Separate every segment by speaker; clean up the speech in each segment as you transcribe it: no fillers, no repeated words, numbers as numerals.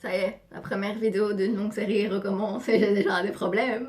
Speaker 1: Ça y est, la première vidéo d'une longue série recommence et j'ai déjà des problèmes.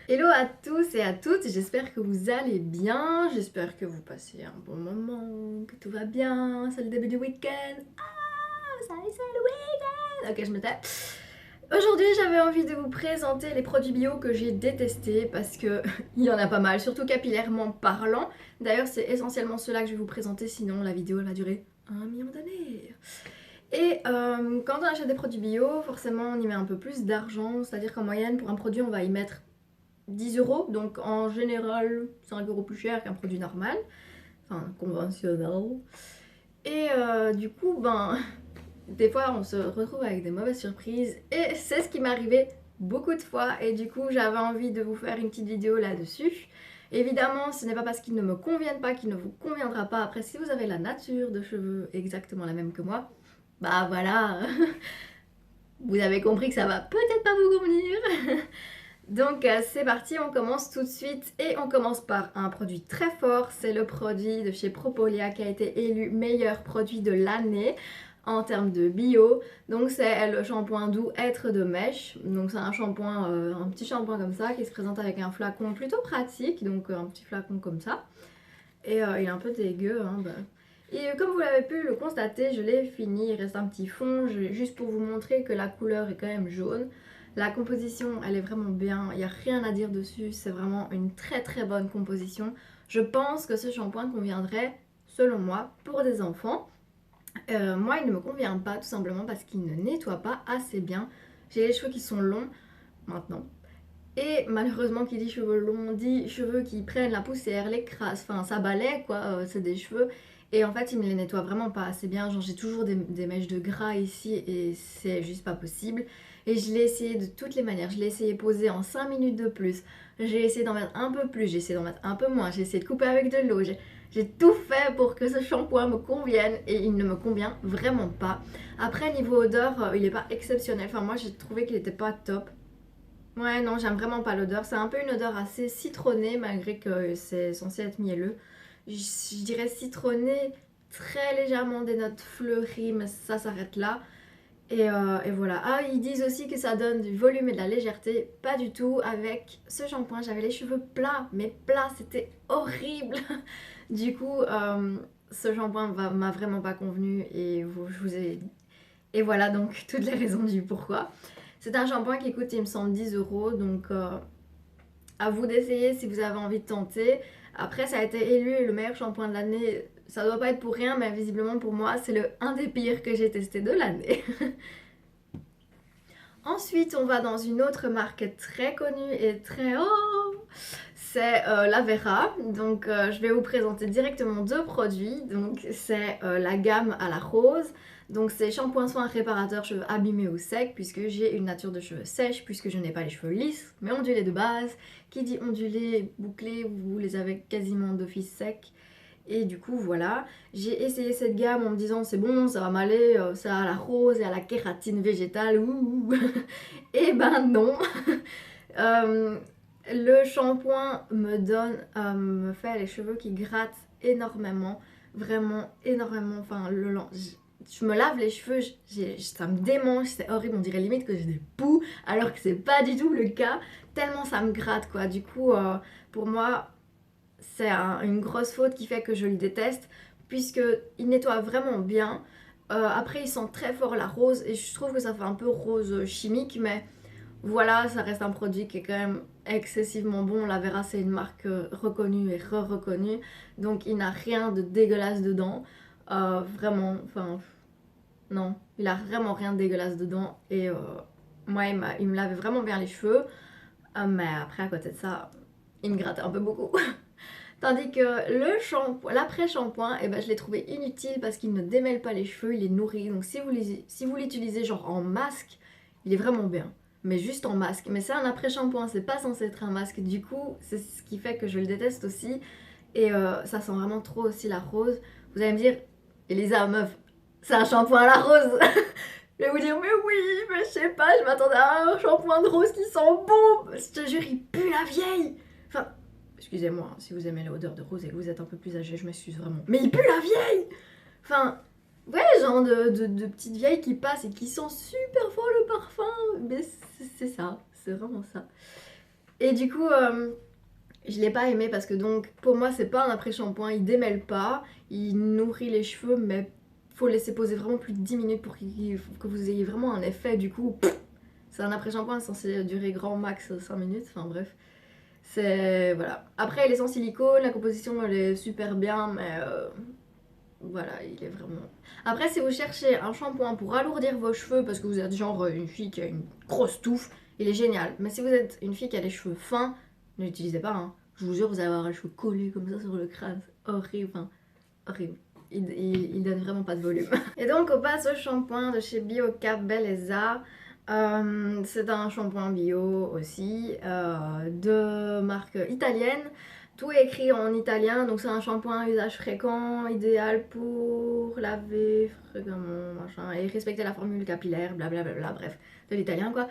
Speaker 1: Hello à tous et à toutes, j'espère que vous allez bien, j'espère que vous passez un bon moment, que tout va bien, c'est le début du week-end. Ah, ça y est, c'est le week-end. Ok, je me tais. Aujourd'hui, j'avais envie de vous présenter les produits bio que j'ai détestés parce que il y en a pas mal, surtout capillairement parlant. D'ailleurs, c'est essentiellement ceux-là que je vais vous présenter, sinon la vidéo elle va durer 1 million d'années. Et quand on achète des produits bio, forcément on y met un peu plus d'argent, c'est-à-dire qu'en moyenne pour un produit on va y mettre 10 euros, donc en général 5 euros plus cher qu'un produit normal, enfin conventionnel. Et du coup, ben, des fois on se retrouve avec des mauvaises surprises et c'est ce qui m'est arrivé beaucoup de fois et du coup j'avais envie de vous faire une petite vidéo là-dessus. Évidemment, ce n'est pas parce qu'ils ne me conviennent pas qu'il ne vous conviendra pas. Après, si vous avez la nature de cheveux exactement la même que moi, bah voilà, vous avez compris que ça va peut-être pas vous convenir. Donc c'est parti, on commence tout de suite et on commence par un produit très fort, c'est le produit de chez Propolia qui a été élu meilleur produit de l'année en termes de bio. Donc c'est le shampoing doux Être de mèche. Donc c'est un shampoing, un petit shampoing comme ça qui se présente avec un flacon plutôt pratique, donc un petit flacon comme ça. Et il est un peu dégueu, hein, bah. Et comme vous l'avez pu le constater, je l'ai fini, il reste un petit fond, juste pour vous montrer que la couleur est quand même jaune. La composition, elle est vraiment bien, il n'y a rien à dire dessus, c'est vraiment une très très bonne composition. Je pense que ce shampoing conviendrait, selon moi, pour des enfants. Moi, il ne me convient pas, tout simplement parce qu'il ne nettoie pas assez bien. J'ai les cheveux qui sont longs, maintenant. Et malheureusement, qui dit cheveux longs, dit cheveux qui prennent la poussière, l'écrase, enfin ça balaie quoi, c'est des cheveux. Et en fait, il me les nettoie vraiment pas assez bien. Genre, j'ai toujours des mèches de gras ici et c'est juste pas possible. Et je l'ai essayé de toutes les manières. Je l'ai essayé posé en 5 minutes de plus. J'ai essayé d'en mettre un peu plus, j'ai essayé d'en mettre un peu moins. J'ai essayé de couper avec de l'eau. J'ai tout fait pour que ce shampoing me convienne et il ne me convient vraiment pas. Après, niveau odeur, il est pas exceptionnel. Enfin, moi, j'ai trouvé qu'il était pas top. Ouais, non, j'aime vraiment pas l'odeur. C'est un peu une odeur assez citronnée, malgré que c'est censé être mielleux. Je dirais citronné, très légèrement des notes fleuries, mais ça s'arrête là. Et voilà. Ah, ils disent aussi que ça donne du volume et de la légèreté. Pas du tout. Avec ce shampoing, j'avais les cheveux plats, mais plats, c'était horrible. Du coup, ce shampoing m'a vraiment pas convenu et je vous ai... Et voilà donc toutes les raisons du pourquoi. C'est un shampoing qui coûte, il me semble, 10 euros. Donc, à vous d'essayer si vous avez envie de tenter. Après, ça a été élu le meilleur shampoing de l'année. Ça doit pas être pour rien, mais visiblement pour moi, c'est un des pires que j'ai testé de l'année. Ensuite, on va dans une autre marque très connue et très... Oh, c'est la Vera. Donc, je vais vous présenter directement deux produits. Donc, c'est la gamme à la rose. Donc, c'est shampoing soin réparateur cheveux abîmés ou secs, puisque j'ai une nature de cheveux sèche, puisque je n'ai pas les cheveux lisses, mais ondulés de base. Qui dit ondulés, bouclés, vous les avez quasiment d'office secs. Et du coup, voilà, j'ai essayé cette gamme en me disant c'est bon, ça va m'aller, ça a la rose et à la kératine végétale, ouh. Et ben non. Euh, le shampoing me fait les cheveux qui grattent énormément, vraiment énormément. Enfin, je me lave les cheveux, ça me démange, c'est horrible, on dirait limite que j'ai des poux, alors que c'est pas du tout le cas, tellement ça me gratte quoi. Du coup, pour moi, c'est une grosse faute qui fait que je le déteste, puisqu'il nettoie vraiment bien. Après, il sent très fort la rose, et je trouve que ça fait un peu rose chimique, mais voilà, ça reste un produit qui est quand même excessivement bon. La Vera, c'est une marque reconnue et re-reconnue, donc il n'a rien de dégueulasse dedans. Vraiment, enfin, non, il a vraiment rien de dégueulasse dedans. Et moi, il me lavait vraiment bien les cheveux, mais après, à côté de ça, il me grattait un peu beaucoup. Tandis que l'après-shampoing, eh ben, je l'ai trouvé inutile parce qu'il ne démêle pas les cheveux, il les nourrit. Donc si vous l'utilisez genre en masque, il est vraiment bien. Mais juste en masque. Mais c'est un après-shampoing, c'est pas censé être un masque. Du coup, c'est ce qui fait que je le déteste aussi. Et ça sent vraiment trop aussi la rose. Vous allez me dire, Elisa, meuf, c'est un shampoing à la rose. Je vais vous dire, mais oui, mais je sais pas, je m'attendais à un shampoing de rose qui sent bon. Je te jure, il pue la vieille. Enfin, excusez-moi, hein, si vous aimez l'odeur de rose et que vous êtes un peu plus âgé, je m'excuse vraiment. Mais il pue la vieille. Enfin, Ouais, genre de petites vieilles qui passent et qui sentent super fort le parfum. Mais c'est ça, c'est vraiment ça. Et du coup, je l'ai pas aimé parce que donc, pour moi, c'est pas un après-shampoing, il démêle pas, il nourrit les cheveux, mais faut laisser poser vraiment plus de 10 minutes pour que vous ayez vraiment un effet. Du coup, c'est un après-shampoing censé durer grand max 5 minutes, enfin bref. C'est. Voilà. Après, il est sans silicone, la composition elle est super bien, mais voilà, il est vraiment. Après, si vous cherchez un shampoing pour alourdir vos cheveux, parce que vous êtes genre une fille qui a une grosse touffe, il est génial. Mais si vous êtes une fille qui a les cheveux fins, ne l'utilisez pas, hein. Je vous jure, vous allez avoir les cheveux collés comme ça sur le crâne. C'est horrible, enfin, horrible. Il donne vraiment pas de volume. Et donc, on passe au shampoing de chez Biocap Belleza. C'est un shampoing bio aussi, de marque italienne. Tout est écrit en italien, donc c'est un shampoing à usage fréquent, idéal pour laver fréquemment, machin, et respecter la formule capillaire, blablabla, bref, de l'italien quoi.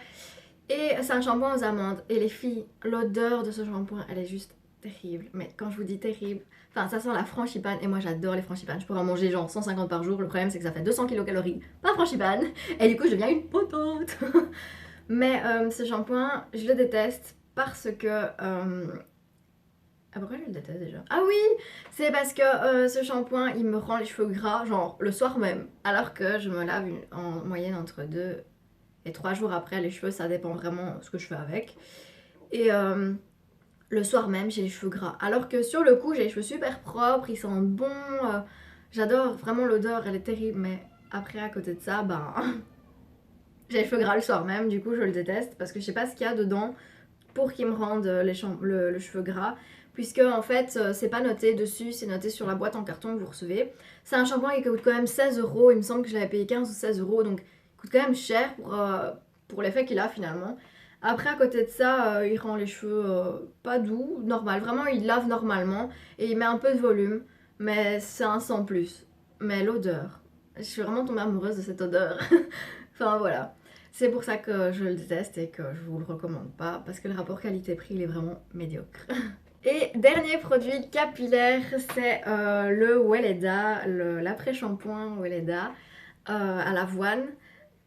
Speaker 1: Et c'est un shampoing aux amandes. Et les filles, l'odeur de ce shampoing, elle est juste terrible. Mais quand je vous dis terrible, enfin ça sent la frangipane et moi j'adore les frangipanes. Je pourrais en manger genre 150 par jour. Le problème c'est que ça fait 200 kilocalories par frangipane. Et du coup je deviens une potente. Mais ce shampoing, je le déteste parce que... Ah pourquoi je le déteste déjà? Ah oui, c'est parce que ce shampoing il me rend les cheveux gras genre le soir même. Alors que je me lave en moyenne entre 2 et 3 jours après les cheveux, ça dépend vraiment de ce que je fais avec. Et le soir même j'ai les cheveux gras. Alors que sur le coup j'ai les cheveux super propres, ils sentent bon. J'adore vraiment l'odeur, elle est terrible. Mais après à côté de ça, ben j'ai les cheveux gras le soir même, du coup je le déteste parce que je sais pas ce qu'il y a dedans pour qu'il me rende le cheveu gras. Puisque en fait c'est pas noté dessus, c'est noté sur la boîte en carton que vous recevez. C'est un shampoing qui coûte quand même 16 euros, il me semble que je l'avais payé 15 ou 16 euros, donc il coûte quand même cher pour l'effet qu'il a finalement. Après à côté de ça, il rend les cheveux pas doux, normal, vraiment il lave normalement et il met un peu de volume, mais c'est un sans plus. Mais l'odeur, je suis vraiment tombée amoureuse de cette odeur. Enfin voilà. C'est pour ça que je le déteste et que je vous le recommande pas parce que le rapport qualité-prix il est vraiment médiocre. Et dernier produit capillaire, c'est le Weleda, l'après-shampoing Weleda à l'avoine.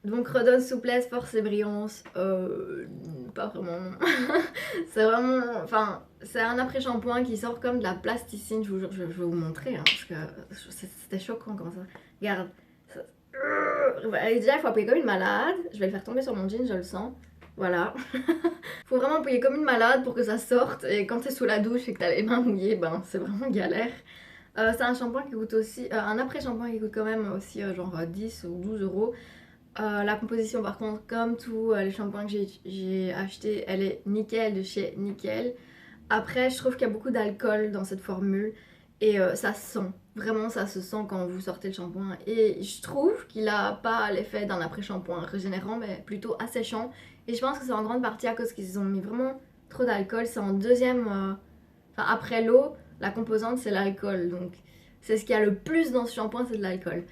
Speaker 1: Donc redonne souplesse, force et brillance. Pas vraiment. C'est vraiment. Enfin, c'est un après-shampoing qui sort comme de la plasticine. Je vous jure, je vais vous montrer hein, parce que c'était choquant comme ça. Regarde. Déjà, il faut appuyer comme une malade. Je vais le faire tomber sur mon jean, je le sens. Voilà. Faut vraiment appuyer comme une malade pour que ça sorte. Et quand t'es sous la douche et que t'as les mains mouillées, ben c'est vraiment galère. C'est un shampoing qui coûte aussi. Un après-shampoing qui coûte quand même aussi genre 10 ou 12 euros. La composition, par contre, comme tous les shampoings que j'ai achetés, elle est nickel de chez Nickel. Après, je trouve qu'il y a beaucoup d'alcool dans cette formule et ça se sent. Vraiment, ça se sent quand vous sortez le shampoing. Et je trouve qu'il n'a pas l'effet d'un après-shampoing régénérant, mais plutôt asséchant. Et je pense que c'est en grande partie à cause qu'ils ont mis vraiment trop d'alcool. C'est en deuxième. Enfin, après l'eau, la composante c'est l'alcool. Donc, c'est ce qu'il y a le plus dans ce shampoing, c'est de l'alcool.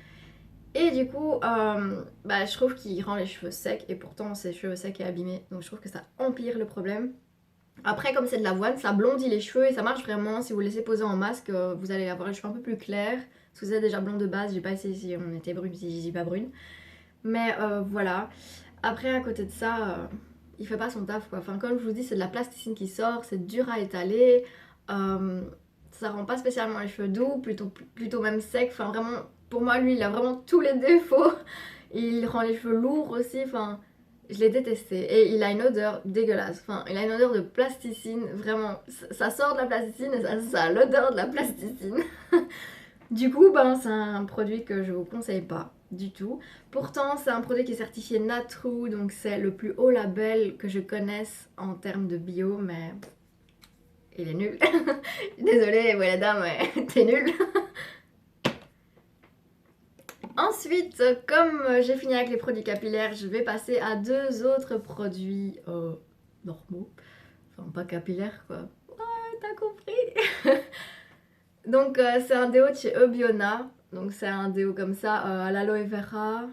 Speaker 1: Et du coup, bah, je trouve qu'il rend les cheveux secs. Et pourtant, c'est cheveux secs et abîmés. Donc, je trouve que ça empire le problème. Après, comme c'est de l'avoine, ça blondit les cheveux et ça marche vraiment. Si vous le laissez poser en masque, vous allez avoir les cheveux un peu plus clairs. Si vous êtes déjà blonde de base, j'ai pas essayé si on était brune, si je dis pas brune. Mais voilà. Après, à côté de ça, il fait pas son taf quoi. Enfin, comme je vous dis, c'est de la plasticine qui sort, c'est dur à étaler. Ça rend pas spécialement les cheveux doux, plutôt même secs. Enfin, vraiment, pour moi, lui, il a vraiment tous les défauts. Il rend les cheveux lourds aussi. Enfin, je l'ai détesté. Et il a une odeur dégueulasse. Enfin, il a une odeur de plasticine. Vraiment, ça sort de la plasticine et ça a l'odeur de la plasticine. Du coup, ben, c'est un produit que je vous conseille pas du tout. Pourtant, c'est un produit qui est certifié Natrue, donc c'est le plus haut label que je connaisse en termes de bio, mais il est nul. Désolée, Weleda, mais t'es nul. Ensuite, comme j'ai fini avec les produits capillaires, je vais passer à deux autres produits normaux. Enfin, pas capillaires quoi. Ouais, t'as compris. Donc, c'est un déo de chez Eubiona. Donc, c'est un déo comme ça à l'aloe vera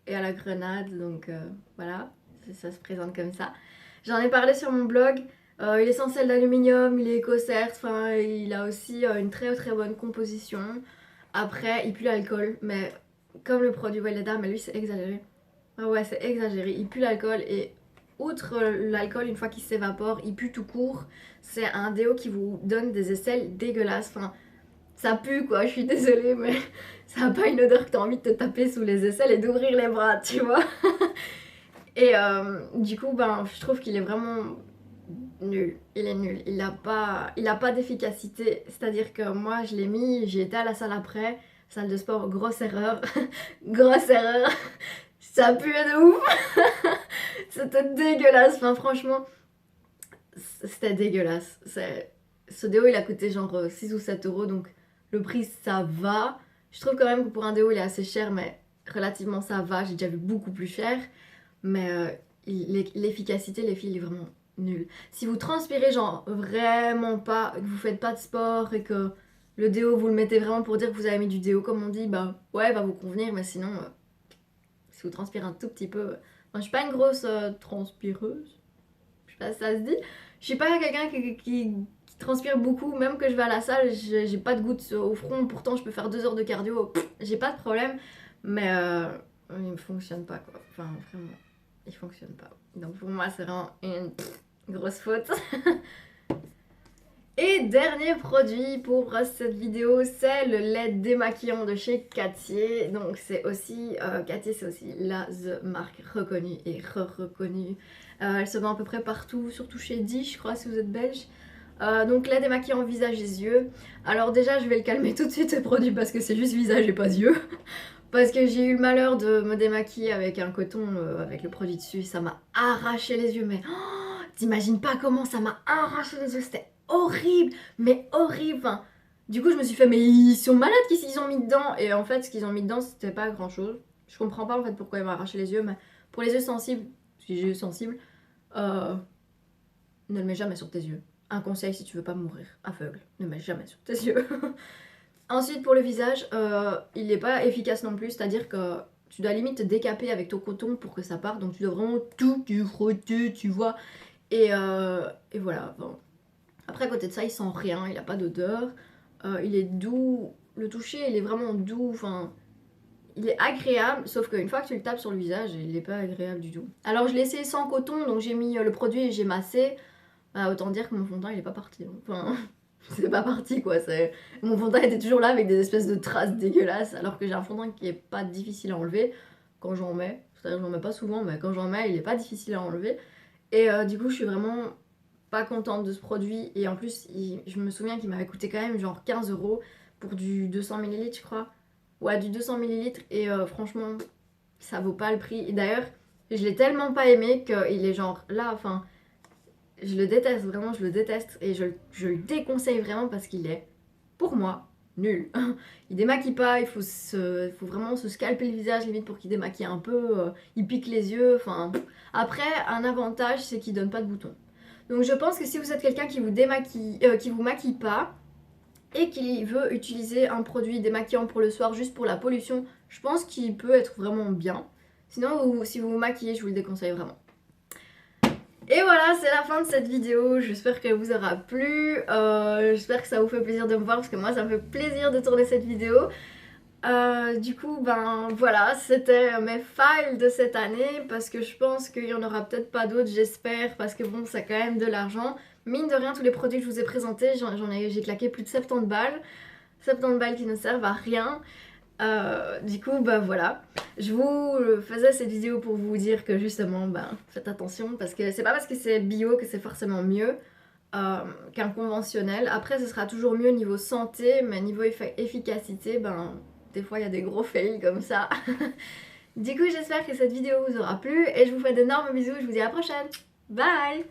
Speaker 1: et à la grenade. Donc, voilà, ça se présente comme ça. J'en ai parlé sur mon blog. Il est sans sel d'aluminium, il est éco-cert. Enfin, il a aussi une très très bonne composition. Après, il pue l'alcool, mais comme le produit Weleda, mais lui c'est exagéré. Ah ouais, c'est exagéré, il pue l'alcool et outre l'alcool, une fois qu'il s'évapore, il pue tout court. C'est un déo qui vous donne des aisselles dégueulasses, enfin ça pue quoi, je suis désolée mais ça a pas une odeur que t'as envie de te taper sous les aisselles et d'ouvrir les bras, tu vois. Et du coup, ben, je trouve qu'il est vraiment nul. Il est nul. Il a pas d'efficacité. C'est-à-dire que moi, je l'ai mis, j'ai été à la salle après. Salle de sport, grosse erreur. Grosse erreur. Ça pue de ouf. C'était dégueulasse. Enfin, franchement, c'était dégueulasse. Ce déo, il a coûté genre 6 ou 7 euros. Donc, le prix, ça va. Je trouve quand même que pour un déo, il est assez cher, mais relativement ça va. J'ai déjà vu beaucoup plus cher. Mais l'efficacité, les filles, il est vraiment nul. Si vous transpirez genre vraiment pas, que vous faites pas de sport et que le déo vous le mettez vraiment pour dire que vous avez mis du déo comme on dit, bah ouais, va vous convenir, mais sinon, si vous transpirez un tout petit peu... Moi, je suis pas une grosse transpireuse, je sais pas si ça se dit. Je suis pas quelqu'un qui transpire beaucoup, même que je vais à la salle, j'ai pas de gouttes au front, pourtant je peux faire 2 heures de cardio, j'ai pas de problème, mais il ne fonctionne pas quoi, enfin vraiment. Il fonctionne pas. Donc pour moi, c'est vraiment une grosse faute. Et dernier produit pour cette vidéo, c'est le lait démaquillant de chez Cartier. Donc c'est aussi, Cartier c'est aussi la The marque reconnue et reconnue. Elle se vend à peu près partout, surtout chez Di, je crois, si vous êtes belge. Donc lait démaquillant visage et yeux. Alors déjà, je vais le calmer tout de suite ce produit parce que c'est juste visage et pas yeux. Parce que j'ai eu le malheur de me démaquiller avec un coton, avec le produit dessus, ça m'a arraché les yeux, mais t'imagines pas comment ça m'a arraché les yeux, c'était horrible, mais horrible. Enfin, du coup je me suis fait, mais ils sont malades, qu'est-ce qu'ils ont mis dedans? Et en fait ce qu'ils ont mis dedans c'était pas grand chose. Je comprends pas en fait pourquoi ils m'ont arraché les yeux, mais pour les yeux sensibles, si j'ai les yeux sensibles, ne le mets jamais sur tes yeux. Un conseil si tu veux pas mourir aveugle, ne mets jamais sur tes yeux. Ensuite pour le visage, il n'est pas efficace non plus, c'est-à-dire que tu dois limite te décaper avec ton coton pour que ça parte, donc tu dois vraiment tout frotter, tu vois. Et voilà. Bon. Après à côté de ça, il sent rien, il n'a pas d'odeur, il est doux, le toucher il est vraiment doux, enfin... Il est agréable, sauf qu'une fois que tu le tapes sur le visage, il n'est pas agréable du tout. Alors je l'ai essayé sans coton, donc j'ai mis le produit et j'ai massé. Bah, autant dire que mon fond de teint il est pas parti. Enfin... c'est pas parti quoi, mon fond de teint était toujours là avec des espèces de traces dégueulasses alors que j'ai un fond de teint qui est pas difficile à enlever quand j'en mets, c'est-à-dire que j'en mets pas souvent mais quand j'en mets il est pas difficile à enlever et du coup je suis vraiment pas contente de ce produit et en plus je me souviens qu'il m'avait coûté quand même genre 15 euros pour du 200 ml je crois, ouais du 200 ml et franchement ça vaut pas le prix et d'ailleurs je l'ai tellement pas aimé qu'il est genre là, enfin... Je le déteste, vraiment je le déteste et je le déconseille vraiment parce qu'il est, pour moi, nul. Il démaquille pas, il faut vraiment se scalper le visage limite pour qu'il démaquille un peu, il pique les yeux, enfin... Après, un avantage c'est qu'il donne pas de boutons. Donc je pense que si vous êtes quelqu'un qui vous maquille pas et qui veut utiliser un produit démaquillant pour le soir juste pour la pollution, je pense qu'il peut être vraiment bien. Sinon, si vous vous maquillez, je vous le déconseille vraiment. Et voilà, c'est la fin de cette vidéo, j'espère qu'elle vous aura plu, j'espère que ça vous fait plaisir de me voir parce que moi ça me fait plaisir de tourner cette vidéo. Du coup, ben voilà, c'était mes files de cette année parce que je pense qu'il y en aura peut-être pas d'autres, j'espère, parce que bon, c'est quand même de l'argent. Mine de rien, tous les produits que je vous ai présentés, j'ai claqué plus de 70 balles. 70 balles qui ne servent à rien. Du coup bah voilà, je vous faisais cette vidéo pour vous dire que justement faites attention parce que c'est pas parce que c'est bio que c'est forcément mieux qu'un conventionnel. Après ce sera toujours mieux niveau santé, mais niveau efficacité des fois il y a des gros fails comme ça. Du coup j'espère que cette vidéo vous aura plu et je vous fais d'énormes bisous, je vous dis à la prochaine, bye.